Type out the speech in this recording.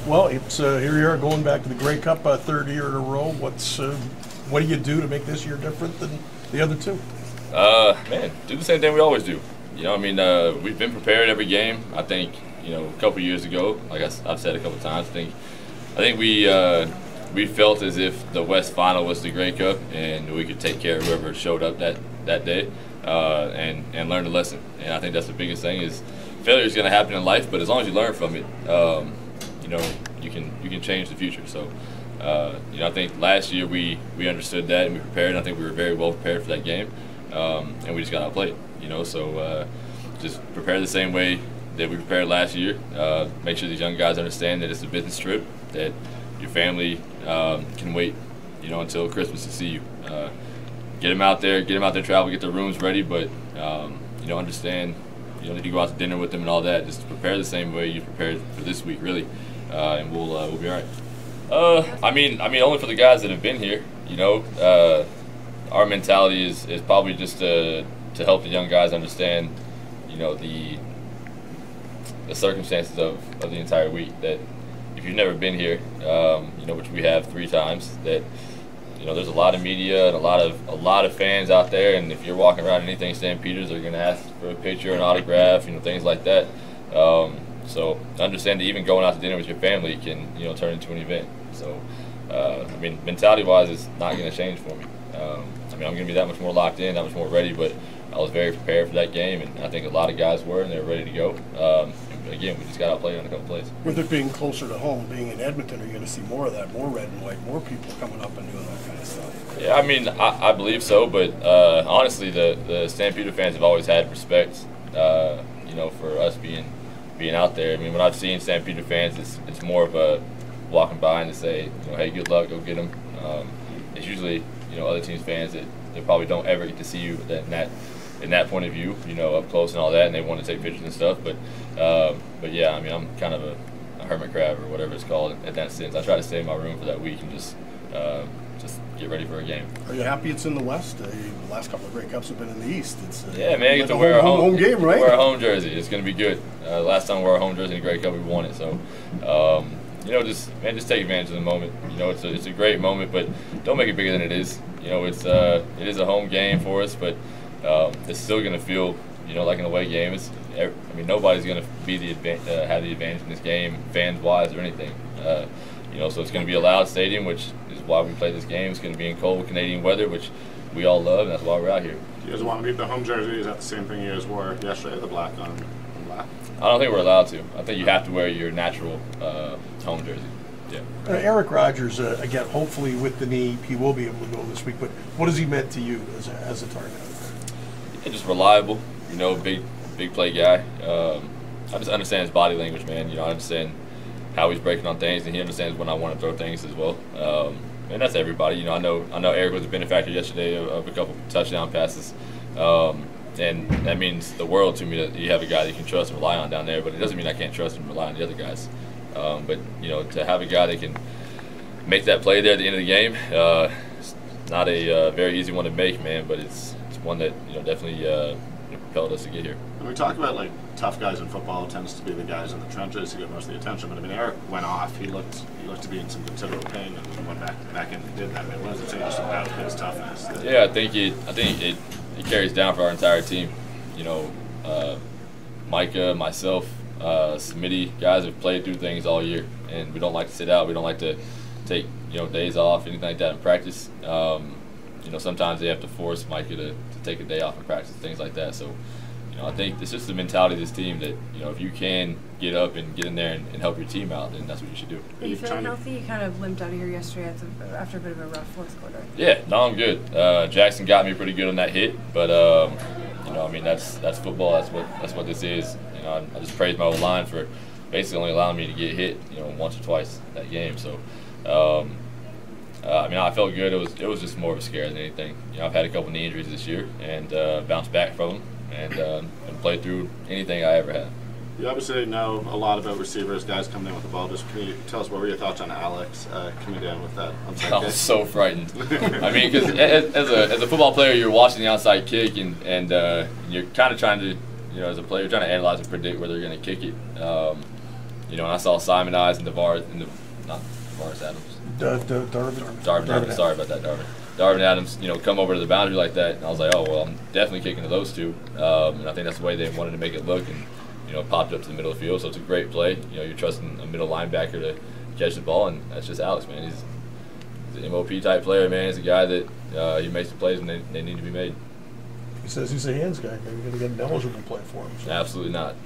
Well, it's here you are going back to the Grey Cup, third year in a row. What do you do to make this year different than the other two? Man, do the same thing we always do. You know, I mean, we've been prepared every game. I think, you know, a couple years ago, like I've said a couple times, I think we felt as if the West Final was the Grey Cup, and we could take care of whoever showed up that day, and learn the lesson. And I think that's the biggest thing is failure is going to happen in life, but as long as you learn from it, you know, you can change the future. So, you know, I think last year we understood that and we prepared. And I think we were very well prepared for that game, and we just got outplayed. You know, so just prepare the same way that we prepared last year. Make sure these young guys understand that it's a business trip, that your family can wait, you know, until Christmas to see you. Get them out there, travel, get their rooms ready, but you know, understand you don't need to go out to dinner with them and all that. Just prepare the same way you prepared for this week, really, and we'll be all right. I mean, only for the guys that have been here. You know, our mentality is probably just to help the young guys understand, you know, the circumstances of the entire week. That if you've never been here, you know, which we have 3 times, that you know there's a lot of media and a lot of fans out there, and if you're walking around anything Stampeders, they're going to ask for a picture, an autograph, you know, things like that. So understand that even going out to dinner with your family can, you know, turn into an event. So I mean, mentality-wise, it's not going to change for me. I mean, I'm going to be that much more locked in, that much more ready, but I was very prepared for that game, and I think a lot of guys were, and they were ready to go. Again, we just got outplayed on a couple plays. With it being closer to home, being in Edmonton, are you going to see more of that, more red and white, more people coming up and doing that kind of stuff? Yeah, I mean, I believe so, but honestly, the Stampeder fans have always had respect, you know, for us being out there. I mean, when I've seen Stampeder fans, it's more of a walking by and to say, you know, hey, good luck, go get them. It's usually, you know, other teams' fans that they probably don't ever get to see you in that point of view, you know, up close and all that, and they want to take pictures and stuff. But yeah, I mean, I'm kind of a hermit crab or whatever it's called in that sense. I try to stay in my room for that week and just get ready for a game. Are you happy it's in the West? The last couple of Grey Cups have been in the East. It's yeah, man, get to wear a home game, right? Wear a home jersey. It's going to be good. Last time we wore a home jersey in the Grey Cup, we won it. So, you know, just take advantage of the moment. You know, it's a great moment, but don't make it bigger than it is. You know, it is a home game for us, but it's still going to feel, you know, like an away game. I mean, nobody's going to be have the advantage in this game, fans-wise or anything. You know, so it's going to be a loud stadium, which is why we play this game. It's going to be in cold Canadian weather, which we all love, and that's why we're out here. Do you guys want to keep the home jersey? Is that the same thing you guys wore yesterday, the black on black? I don't think we're allowed to. I think you have to wear your natural home jersey. Yeah. Eric Rogers, again, hopefully with the knee, he will be able to go this week. But what has he meant to you as a target? Yeah, just reliable. You know, big play guy. I just understand his body language, man. You know, I understand how he's breaking on things, and he understands when I want to throw things as well. And that's everybody. You know, I know Eric was a benefactor yesterday of a couple touchdown passes. And that means the world to me that you have a guy that you can trust and rely on down there, but it doesn't mean I can't trust and rely on the other guys. But, you know, to have a guy that can make that play there at the end of the game, it's not a very easy one to make, man, but it's one that, you know, definitely propelled us to get here. When we talk about, like, tough guys in football, it tends to be the guys in the trenches who get most of the attention, but, I mean, Eric went off. He looked to be in some considerable pain and went back in and did that. I mean, what does it say just about his toughness? Yeah, I think it carries down for our entire team. You know, Micah, myself, Smitty, guys have played through things all year, and we don't like to sit out. We don't like to take, you know, days off, anything like that in practice. You know, sometimes they have to force Micah to take a day off in practice, things like that. So, you know, I think it's just the mentality of this team that, you know, if you can get up and get in there and help your team out, then that's what you should do. Are you feeling healthy? You kind of limped out of here yesterday after a bit of a rough fourth quarter. Yeah, no, I'm good. Jackson got me pretty good on that hit, but you know, I mean, that's football. That's what this is. You know, I just praise my old line for basically only allowing me to get hit, you know, once or twice that game. So, I mean, I felt good. It was just more of a scare than anything. You know, I've had a couple knee injuries this year and bounced back from them and played through anything I ever had. You obviously know a lot about receivers, guys coming in with the ball. Just can you tell us what were your thoughts on Alex coming down with that onside I was so frightened. I mean, because as a football player, you're watching the onside kick and you're kind of trying to, you know, as a player, you're trying to analyze and predict where they're going to kick it. You you know, and I saw Simon Eyes and not Tavares Adams. Darvin, sorry about that, Darvin Adams, you know, come over to the boundary like that, and I was like, oh, well, I'm definitely kicking to those two. And I think that's the way they wanted to make it look, and, you know, popped up to the middle of the field, so it's a great play. You know, you're trusting a middle linebacker to catch the ball, and that's just Alex, man. He's an MOP-type player, man. He's a guy that he makes the plays when they need to be made. He says he's a hands guy. Maybe you're going to get an eligible play for him. So. Absolutely not.